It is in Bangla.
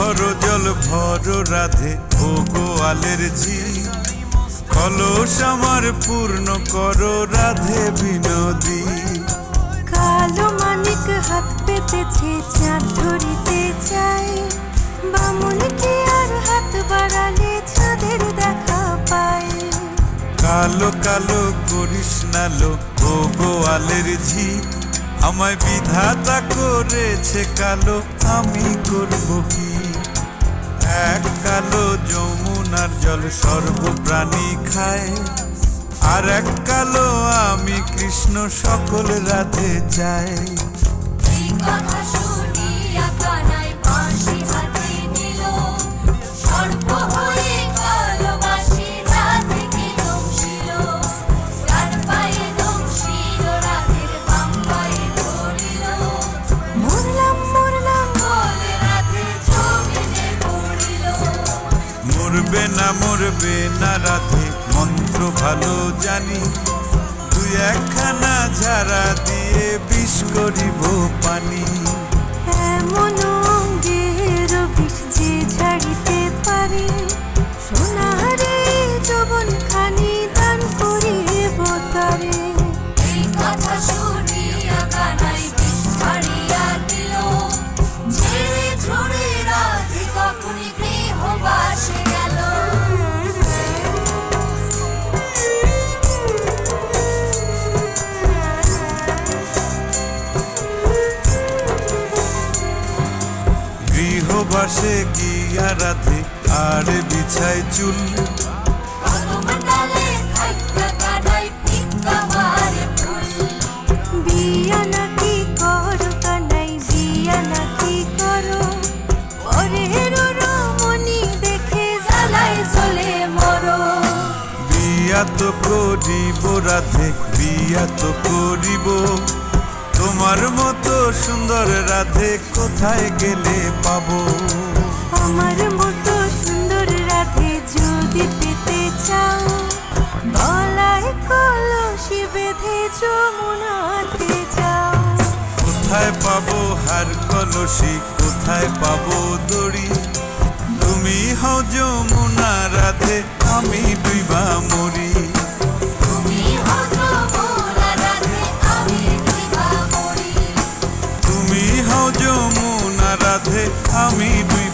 ভরো জল ভরো রাধে ও গোয়ালের ঝি, কলস আমার পূর্ণ করো রাধে বিনোদী। কালো মানিক হাত পেতেছে চাঁদ ধরিতে চাই, বামুন কি আর হাত বাড়ালে চাঁদের দেখা পায়। কালো কালো করিস নালো ও গোয়ালের ঝি, আমায় বিধাতা করেছে কালো, আমি করব কি? এক কালো যমুনার জল সর্বপ্রাণী খায়, আর এক কালো আমি কৃষ্ণ সকল রাধে চাই। এই কথা শুনিয়া কানাই বাঁশি হাতে নিল, সর্প হয়ে কালো বাঁশি রাধেকে দংশিল। ডান পায়ে দংশিল রাধের বাম পায়ে ধরিল, মরলাম মরলাম বলে রাধে জমিনে পড়িল। মরবে না রাধে মন্ত্র ভালো জানি, তুই একখানা ঝাড়া দিয়ে বিষ করিব পানি। এমন অঙ্গের বিষ যে ঝাড়িতে পারে, সোনারে যৌবন খানি দান করিব তারে। এই কথা শুনিয়া কানাই বিষ ছাড়িয়া দিল, ঝেড়ে ঝুড়ে রাধে কখনই গৃহবাসে গেল। গৃহবাসে গিয়া রাধে আর বিছায় চুল, বিয়া নাকি করো কানাই বিয়া নাকি করো, পরের রমণী দেখে জ্বালায় জ্বলে মরো। বিয়া তো করিব রাধে বিয়া তো করিব, তোমার মতো সুন্দর রাধে কোথায় গেলে পাবো? আমার মতো সুন্দর রাধে যদি পেতে চাও, গলায় কলসি বেঁধে যমুনাতে যাও। কোথায় পাবো হার কলসি, কোথায় পাবো দড়ি? তুমি হও যমুনা রাধে, আমি ডুইবা মরি। তুমি হও যমুনা রাধে, আমি ডুইবা মরি। তুমি হও যমুনা রাধে, আমি ডুইবা